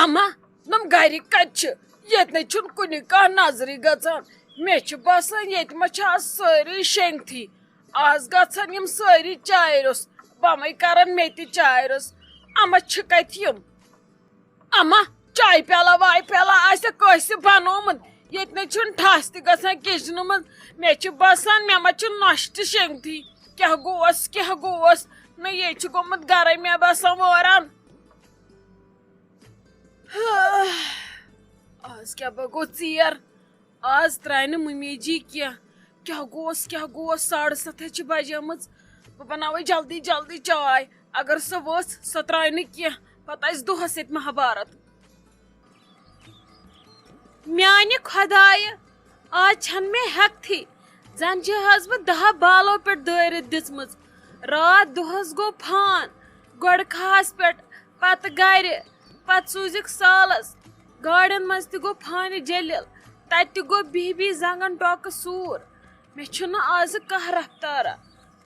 اما نم گھرِ کتہِ چھِ ییٚتہِ نَے چھُنہٕ کُنہِ کانٛہہ نظرٕے گژھان مےٚ چھُ باسان ییٚتہِ ما چھِ آز سٲری شیٚنگتھٕے آز گژھن یِم سٲری چایہِ روٚس بَمَے کرن مےٚ تہِ چایہِ روٚس اما چھِ کتہِ یِم اما چایہِ پیالہ وایہِ پیالہ آسیٚکھ کٲنٛسہِ بنومُت ییٚتہِ نَے چھُنہٕ ٹھَس تہِ گژھان کِچنہٕ منٛز مےٚ چھُ باسان مےٚ ما چھُ نۄشہِ تہِ شیٚنگتھٕے کیٛاہ گوس نہ ییٚتہِ چھُ گوٚمُت گرے مےٚ باسان وٲران آز کیٛاہ بہٕ گوٚو ژیر آز ترٛایہِ نہٕ مٔمی جی کیٛاہ گوس 7:30 چھِ بجیمٕژ بہٕ بناوے جلدی جلدی چاے اگر سۄ ؤژھ سۄ ترٛایہِ نہٕ کینٛہہ پتہٕ آسہِ دۄہس ییٚتہِ مہابھارت میانہِ خۄدایہِ آز چھنہٕ مےٚ ہٮ۪کتھٕے زن چھِ حظ بہٕ 10 بالو پٮ۪ٹھ دٲرِتھ دِژمٕژ راتھ دۄہس گوٚو فان گۄڈٕ کھہس پٮ۪ٹھ پتہٕ گرِ پتہٕ سوٗزِکھ سالس گاڑٮ۪ن منٛز تہِ گوٚو فانہِ جٔلیل تتہِ تہِ گوٚو بِہہِ زنٛگن ٹوکہٕ سوٗر مےٚ چھُنہٕ آزٕ کانٛہہ رفتارا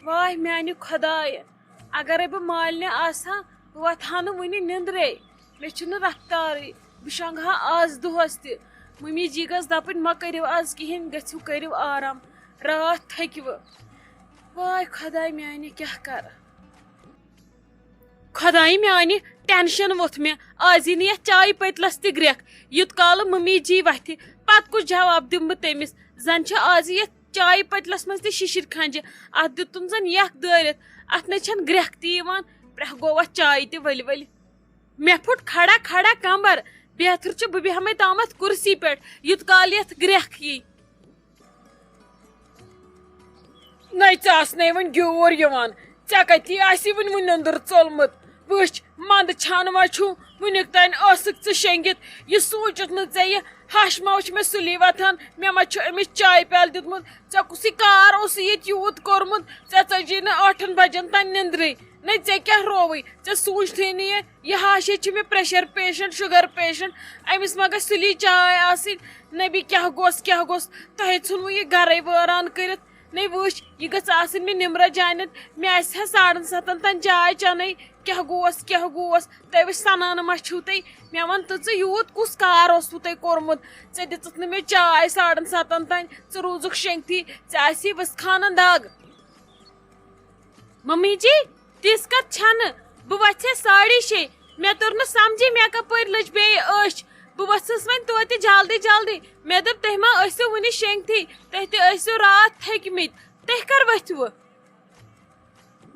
واے میانہِ خۄدایہِ اگرے بہٕ مالنہِ آسہٕ ہا بہٕ وۄتھٕ ہا نہٕ وُنہِ نِندرے مےٚ چھُنہٕ رفتارٕے بہٕ شۄنٛگہٕ ہا آز دۄہس تہِ مٔمی جی گٔژھ دپٕنۍ ما کٔرِو آز کہیٖنۍ گٔژھِو کٔرِو آرام راتھ تھٔکوٕ واے خۄداے میانہِ کیٛاہ کرٕ خۄدایہِ میانہِ ٹینشن ووٚتھ مےٚ آز یی نہٕ یتھ چایہِ پٔتلس تہِ گرٛٮ۪کھ یوٗت کالہٕ مٔمی جی وتھِ پتہٕ کُس جواب دِمہٕ بہٕ تٔمِس زن چھِ آز یتھ چایہِ پٔتلس منٛز تہِ شِشِر کھنجہِ اتھ دِتُن زن یکھ دٲرِتھ اتھ نَے چھنہٕ گرٛٮ۪کھ تہِ یِوان پرٛٮ۪ہ گوٚو اتھ چایہِ تہِ ؤلۍ ؤلۍ مےٚ پھُٹ کھڑا کھڑا کمبر بہتر چھُ بہٕ بیہمے تامتھ کُرسی پٮ۪ٹھ یوٗت کال یتھ گرٛٮ۪کھ یی نَے ژےٚ آسنَے وۄنۍ گیوٗر یِوان ژےٚ کتی آسی وۄنۍ نندٕر ژولمُت وٕچھ منٛدٕ چھانہٕ ما چھُ وُنیُک تانۍ ٲسٕکھ ژٕ شیٚنگِتھ یہِ سوٗنچِتھ نہٕ ژےٚ یہِ ہش ما چھُ مےٚ سُلی وۄتھان مےٚ ما چھُ أمِس چایہِ پیالہٕ دیُتمُت ژےٚ کُسٕے کار اوسُے ییٚتہِ یوٗت کوٚرمُت ژےٚ ژٔجی نہٕ 8 بجن تانۍ نندرٕے نَے ژےٚ کیٛاہ رووٕے ژےٚ سوٗنچتھٕے نہٕ یہِ ہاشے چھِ مےٚ پریشر پیشنٹ شُگر پیشنٹ أمِس ما گژھِ سُلی چاے آسٕنۍ نبی کیٛاہ گوٚژھ تۄہے ژھُنوٕ یہِ گرے وٲران کٔرِتھ نَے وٕچھ یہِ گٔژھ آسٕنۍ مےٚ نِمرا جانٮ۪تھ مےٚ آسہِ ہا 7:30 تانۍ چاے چٮ۪نٕے کیٛاہ گوس تُہۍ وٕچھ سنان ما چھِو تُہۍ مےٚ وَن تہٕ ژٕ یوٗت کُس کار اوسوُ تۄہہِ کوٚرمُت ژےٚ دِژٕتھ نہٕ مےٚ چاے 7:30 تانۍ ژٕ روٗزُکھ شیٚنگتھٕے ژےٚ آسی ؤژھ خانن دگ ممی جی تِژھ کتھ چھنہٕ بہٕ وۄتھے 6:30 مےٚ توٚر نہٕ سمجھے مےٚ کپٲرۍ لٔج بیٚیہِ أچھ بہٕ ؤژھٕس وۄنۍ توتہِ جلدی جلدی مےٚ دوٚپ تُہۍ ما ٲسِو وُنہِ شیٚنگتھٕے تُہۍ تہِ ٲسِو راتھ تھٔکمٕتۍ تُہۍ کر ؤتھوٕ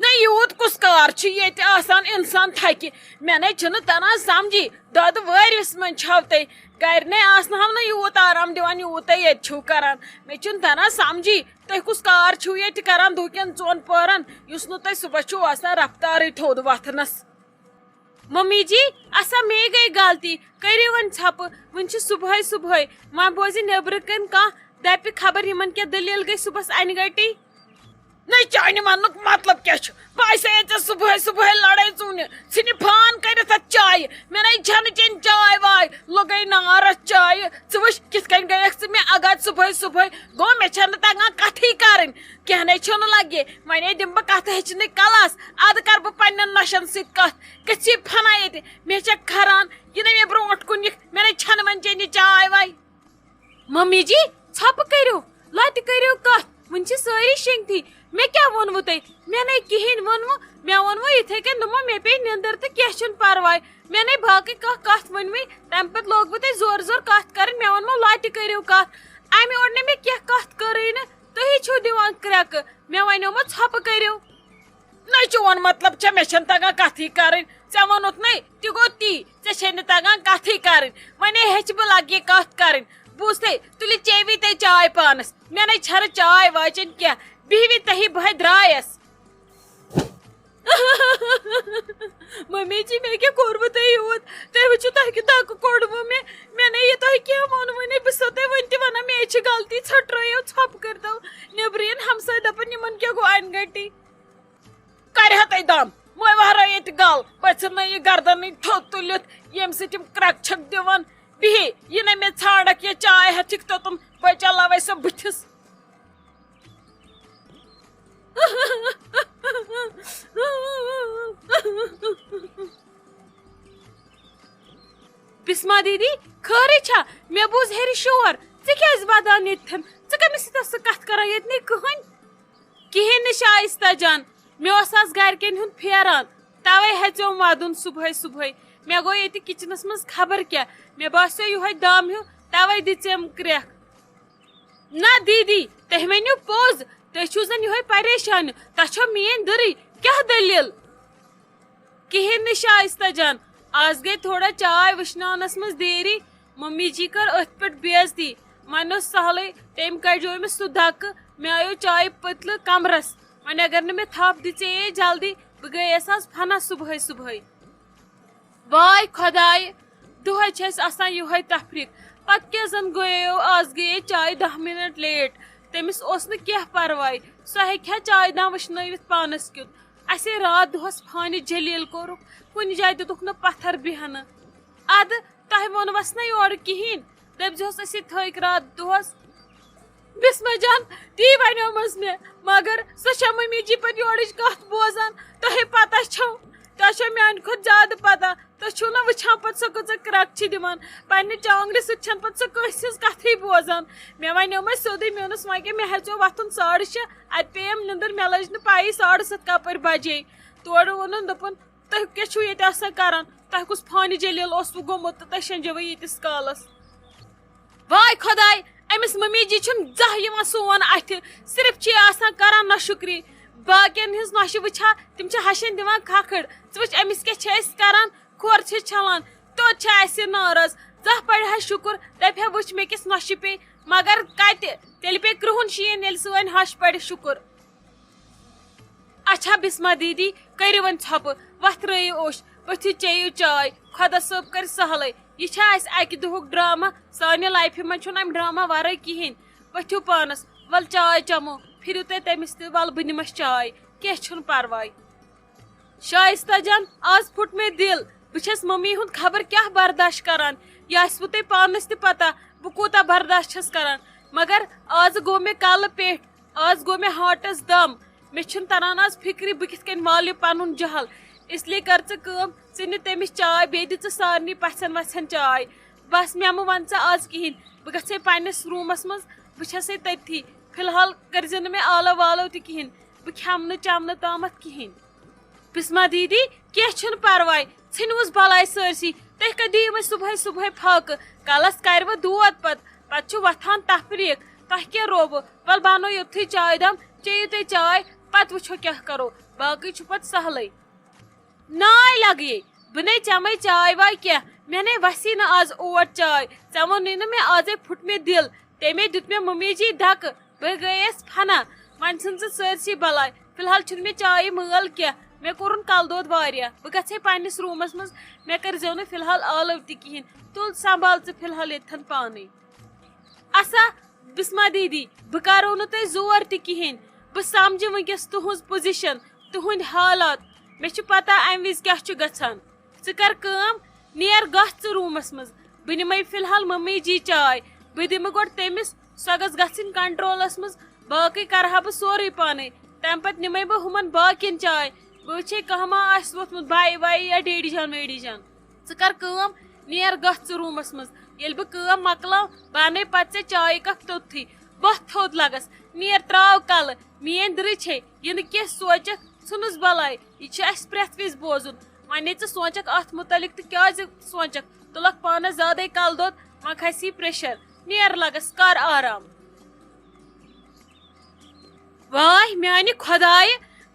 نہ یوٗت کُس کار چھُ ییٚتہِ آسان اِنسان تھکہِ مےٚ نَے چھُنہٕ تران سمجھی دۄدٕ وٲرِوِس منٛز چھو تُہۍ گرِ نَے آسنہو نہٕ یوٗت آرام دِوان یوٗت تُہۍ ییٚتہِ چھِو کران مےٚ چھُنہٕ تران سمجھی تُہۍ کُس کار چھِو ییٚتہِ کران دُہکٮ۪ن 2 پٔہرن یُس نہٕ تۄہہِ صبحس چھُو آسان رفتارٕے تھوٚد وۄتھنس ممی جی اسا مے گٔے غلطی کٔرِو وۄنۍ ژھۄپہٕ وُنہِ چھُ صبحٲے وۄنۍ بوزِ نیبرٕ کَنۍ کانٛہہ دپہِ خبر یِمن کیٛاہ دٔلیٖل گٔے صبحس انہِ گٔٹی نَے چانہِ وننُک مطلب کیٛاہ چھُ بہٕ آسے ژےٚ صبحٲے لڑٲے ژوٗنہِ ژھٕنہِ فان کٔرِتھ اتھ چایہِ مےٚ نَے چھنہٕ چیٚنۍ چاے واے لوٚگے نار اتھ چایہِ ژٕ وٕچھ کِتھ کٔنۍ گٔیکھ ژٕ مےٚ اگاد صبحٲے گوٚو مےٚ چھنہٕ تگان کتھٕے کرٕنۍ کینٛہہ نَے چھُنہٕ لگہِ وۄنۍ دِمہٕ بہٕ کتھٕ ہیٚچھنٕکۍ کلاس ادٕ کرٕ بہٕ پننٮ۪ن نۄشن سۭتۍ کتھ گٔژھی فنا ییٚتہِ مےٚ چھےٚ کھران یہِ نَے مےٚ برونٛٹھ کُن یِکھ مےٚ نَے چھنہٕ وۄنۍ چیٚنہِ چاے واے ممی جی ژھۄپہٕ کٔرِو لتہِ کٔرِو کتھ وُنہِ چھِ سٲری شیٚنگتھٕے مےٚ کیٛاہ ووٚنوٕ تۄہہِ مےٚ نَے کِہینۍ ووٚنوٕ مےٚ ووٚنوٕ یِتھے کٔنۍ دوٚپمو مےٚ پیٚیہِ نِندٕر تہٕ کینٛہہ چھُنہٕ پرواے مےٚ نَے باقٕے کانٛہہ کتھ ؤنمٕے تمہِ پتہٕ لوگوٕ تۄہہِ زورٕ کتھ کرٕنۍ مےٚ ووٚنمو لتہِ کٔرِو کتھ امہِ اور نہٕ مےٚ کینٛہہ کتھ کٔرٕے نہٕ تُہی چھِو دِوان کرٛٮ۪کہٕ مےٚ ونیومو ژھۄپہٕ کٔرِو نَے چون مطلب چھا مےٚ چھنہٕ تگان کتھٕے کرٕنۍ ژےٚ ووٚنُتھ نَے تہِ گوٚو تی ژےٚ چھے نہٕ تگان کتھٕے کرٕنۍ وۄنۍ ہیٚچھ بہٕ لگہِ کتھ کرٕنۍ بوٗزتھے تُلِو چیٚوِی تُہۍ چاے پانس مےٚ نَے چھنہٕ چاے واے چیٚنۍ کینٛہہ بِہوِ تُہی بہے درٛایس ممی جی مےٚ کیٛاہ کوٚروٕ تۄہہِ یوٗت تُہۍ وٕچھِو تۄہہِ کیُتھ دکہٕ کوٚڑوٕ مےٚ نَے یہِ تۄہہِ کینٛہہ ووٚنوٕ نَے بہٕ چھسو تۄہہِ وۄنۍ تہِ ونان مے چھِ غلطی ژھٔٹرٲیو ژھۄپہٕ کٔرۍتو نیبرٕ یِن ہمساے دپان یِمن کیٛاہ گوٚو انہِ گٔٹی کرِہا تۄہہِ دم موہرٲے ییٚتہِ گل پٔژھِنٲیِو گردنٕے تھوٚد تُلِتھ ییٚمہِ سۭتۍ یِم کرٛٮ۪کہٕ چھکھ دِوان بِہی یہِ نَے مےٚ ژھانڈکھ یہِ چاے ہٮ۪تھِکھ توٚتُم بہٕ چلاوے سۄ بٕتھِس بسما دیدی خٲرٕے چھا مےٚ بوٗز ہیٚرِ شور ژٕ کیٛازِ ودان ییٚتھٮ۪ن ژٕ کٔمِس سۭتۍ ٲسٕکھ کتھ کران ییٚتہِ نہٕ کٕہٕنۍ نہٕ شایستہ جان مےٚ اوس آز گرِکٮ۪ن ہُنٛد پھیران توے ہیژیوم ودُن صبحٲے صبحٲے مےٚ گوٚو ییٚتہِ کچنس منٛز خبر کیٛاہ مےٚ باسیو یِہوے دم ہیوٗ توے دِژیم کرٛٮ۪کھ نہ دیدی تُہۍ ؤنِو پوٚز تُہۍ چھِو زن یِہوے پریشان تۄہہِ چھو میٲنۍ دٕرٕے کیٛاہ دٔلیٖل کہیٖنۍ نہٕ شایستہ جان آز گٔے تھوڑا چاے وٕشناونس منٛز دیری ممی جی کٔر أتھۍ پٮ۪ٹھ بے عزتی وۄنۍ اوس سہلٕے تٔمۍ کڑیو أمِس سُہ دکہٕ مےٚ آیو چایہِ پٔتلہٕ کمرس وۄنۍ اگر نہٕ مےٚ تھپھ دِژے جلدی بہٕ گٔیس آز فنا صبحٲے صبحٲے واے خۄداے دۄہے چھِ أسۍ آسان یِہوے تفریٖق پتہٕ کیٛاہ زن گٔیو آز گٔیے چایہِ 10 منٹ لیٹ تٔمِس اوس نہٕ کینٛہہ پرواے سۄ ہیٚکہِ ہا چایہِ دام وٕشنٲوِتھ پانس کیُتھ اسے رات دۄہس فانہِ جلیل کوٚرُکھ کُنہِ جایہِ دِتُکھ نہٕ پتھر بیہنہٕ ادٕ تۄہہِ ووٚنوس نہ یورٕ کہیٖنۍ دٔپزِہوس أسۍ تھٲیِکھ رات دۄہس بسما جان تی ونیومس مےٚ مگر سۄ چھےٚ ممی جی پتہٕ یورٕچ کتھ بوزان تۄہے پتہ چھو تۄہہِ چھو میانہِ کھۄتہٕ زیادٕ پتہ تُہۍ چھِو نہ وٕچھان پتہٕ سۄ کۭژاہ کرٛٮ۪کھ چھِ دِوان پننہِ چانگرِ سۭتۍ چھنہٕ پتہٕ سۄ کٲنٛسہِ ہٕنٛز کتھٕے بوزان مےٚ ونیومس سیوٚدُے مےٚ ووٚنُس وۄنۍ کیٛاہ مےٚ ہیژیو وۄتھُن 6:30 اتہِ پیٚیَم نِندٕر مےٚ لٔج نہٕ پایی 7:30 کپٲرۍ بجے تورٕ ووٚنُن دوٚپُن تُہۍ کیٛاہ چھِو ییٚتہِ آسان کران تۄہہِ کُس فانہِ جلیل اوسوٕ گوٚمُت تہٕ تُہۍ شیٚنجوٕ ییٖتِس کالس واے خۄداے أمِس ممی جی چھُنہٕ زانٛہہ یِوان سون اتھِ صرف چھِ یہِ آسان کران نۄشُکری باقین ہٕنٛز نۄشہِ وٕچھان تِم چھِ ہشٮ۪ن دِوان کھکھٕڑ ژٕ وٕچھ أمِس کیٛاہ چھِ أسۍ کران کھۄر چھِ چھلان توٚت چھِ اسہِ ناراض زانٛہہ پرِ ہا شُکُر دپہِ ہا وٕچھ مےٚ کِس نۄشہِ پیٚیہِ مگر کتہِ تیٚلہِ پیٚیہِ کرٛہُن شیٖن ییٚلہِ سٲنۍ ہش پرِ شُکُر اچھا بسما دیدی کٔرِو وۄنۍ ژھۄپہٕ وۄتھرٲیِو اوٚش ؤتھِو چیٚیِو چاے خۄدا صٲب کرِ سہلٕے یہِ چھا اسہِ اکہِ دۄہُک ڈرامہ سانہِ لایفہِ منٛز چھُنہٕ امہِ ڈرامہ ورٲے کہیٖنۍ ؤتھِو پانس ول چاے چمو پھِرِو تُہۍ تٔمِس تہِ ول بہٕ نِمس چاے کینٛہہ چھُنہٕ پرواے شایستہ جان آز پھُٹ مےٚ دِل بہٕ چھس ممی ہُنٛد خبر کیٛاہ برداشت کران یہِ آسوٕ تۄہہِ پانس تہِ پتہ بہٕ کوٗتاہ برداشت چھس کران مگر آز گوٚو مےٚ کلہٕ پیٚٹھ آز گوٚو مےٚ ہاٹس دم مےٚ چھُنہٕ تران آز فِکرِ بہٕ کِتھ کٔنۍ والہِ پنُن جہل اسلیے کر ژٕ کٲم ژٕ نہِ تٔمِس چاے بیٚیہِ دِ ژٕ سارنٕے پژھٮ۪ن وژھٮ۪ن چاے بس مےٚ مہٕ ون ژٕ آز کہیٖنۍ بہٕ گژھے پننِس روٗمس منٛز بہٕ چھسے تٔتھی فلحال کٔرزِ نہٕ مےٚ آلو والو تہِ کہیٖنۍ بہٕ کھٮ۪مہٕ نہٕ چٮ۪مہٕ تامتھ کہیٖنۍ بسما دیدی کینٛہہ چھُنہٕ پرواے ژھٕنۍوُس بلاے سٲرسٕے تُہۍ کتھ دِیِو وۄنۍ صبحٲے صبحٲے فاقہٕ کلس کرِوٕ دود پتہٕ چھُ وۄتھان تفریٖق تۄہہِ کیٛاہ رووٕ ول بنو یوٚتھُے چاے دام چیٚیِو تُہۍ چاے پتہٕ وٕچھو کیٛاہ کرو باقٕے چھُ پتہٕ سہلٕے ناے لگیے بہٕ نَے چٮ۪مے چاے واے کینٛہہ مےٚ نَے وسی نہٕ آز اوٹ چاے ژےٚ ووٚنُے نہٕ مےٚ آزے پھُٹ مےٚ دِل تمے دیُت مےٚ ممی جی دکہٕ بہٕ گٔیس فنا وۄنۍ ژھٕن ژٕ سٲرسٕے بلاے فلحال چھُنہٕ مےٚ چایہِ مٲل کینٛہہ مےٚ کوٚرُن کلہٕ دود واریاہ بہٕ گژھے پننِس روٗمس منٛز مےٚ کٔرزیٚو نہٕ فلحال آلو تہِ کہیٖنۍ تُل سنبھال ژٕ فلحال ییٚتھٮ۪ن پانے اسا بسما دیدی بہٕ کرو نہٕ تۄہہِ زور تہِ کہیٖنۍ بہٕ سمجہٕ ؤنکیٚس تُہنٛز پُزِشن تُہنٛدۍ حالات مےٚ چھُ پتہ امہِ وِزِ کیٛاہ چھُ گژھان ژٕ کر کٲم نیر گژھ ژٕ روٗمس منٛز بہٕ نِمے فلحال ممی جی چاے بہٕ دِمہٕ گۄڈٕ تٔمِس سۄ گژھ گژھٕنۍ کنٹرولس منٛز باقٕے کرہا بہٕ سورُے پانے تمہِ پتہٕ نِمے بہٕ ہُمن باقین چاے بہٕ وٕچھے کانٛہہ ما آسہِ ووٚتھمُت باے واے یا ڈیڈی جان ویڈی جان ژٕ کر کٲم نیر گژھ ژٕ روٗمس منٛز ییٚلہِ بہٕ کٲم مۄکلاو بہٕ انَے پتہٕ ژےٚ چایہِ کپ توٚتھٕے بۄتھ تھوٚد لگس نیر تراو کلہٕ میٲنۍ دٕرٕے چھے یہِ نہٕ کینٛہہ سونٛچکھ ژھٕنُس بلاے یہِ چھُ اسہِ پرٛٮ۪تھ وِزِ بوزُن وۄنۍ ژٕ سونٛچکھ اتھ مُتعلق تہٕ کیٛازِ سونٛچکھ تُلکھ پانس زیادے کلہٕ دود وۄنۍ کھسی پریشر نیر لگس کر آرام واے میانہِ خۄدایہِ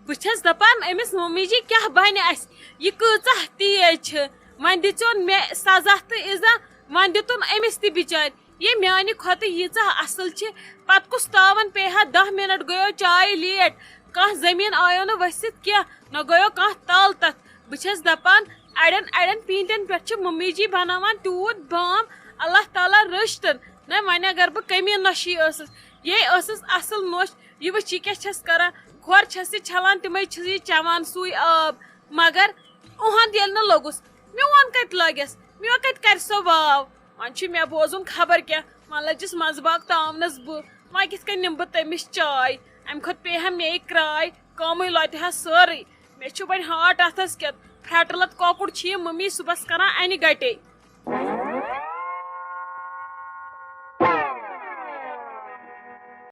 بہٕ چھس دپان أمِس ممی جی کیٛاہ بنہِ اسہِ یہِ کۭژاہ تیز چھِ وۄنۍ دِژون مےٚ سزا تہٕ اِزا وۄنۍ دِتُن أمِس تہِ بِچارِ یہِ میانہِ کھۄتہٕ ییٖژاہ اصل چھِ پتہٕ کُس تاون پیٚیہِ ہا 10 منٹ گٔیو چایہِ لیٹ کانٛہہ زٔمیٖن آیو نہٕ ؤسِتھ کینٛہہ نہ گٔیو کانٛہہ تل تتھ بہٕ چھس دپان اڑٮ۪ن اڑٮ۪ن پیٖنتٮ۪ن پٮ۪ٹھ چھِ ممی جی بناوان تیوٗت بام اللہ تعالیٰ رٔچھتن نہ وۄنۍ اگر بہٕ کمی نۄشی ٲسٕس یے ٲسٕس اصل نۄش یہِ وٕچھ یہِ کیٛاہ چھس کران کھۄر چھس یہِ چھلان تِمے چھِ یہِ چٮ۪وان سُے آب مگر اُہنٛد ییٚلہِ نہٕ لوٚگُس میون کتہِ لگٮ۪س مےٚ کتہِ کرِ سۄ واو وۄنۍ چھُ مےٚ بوزُن خبر کیٛاہ وۄنۍ لٔجِس منٛزٕ باغ تاونس بہٕ وۄنۍ کِتھ کٔنۍ نِمہٕ بہٕ تٔمِس چاے امہِ کھۄتہٕ پیٚیہِ ہا مے کراے کٲمٕے لۄتہِ ہا سٲرٕے مےٚ چھُ وۄنۍ ہاٹ اتھس کٮ۪تھ پھرٛٹہٕ لت کۄکُر چھِ یہِ ممی صُبحس کران انہِ گٹے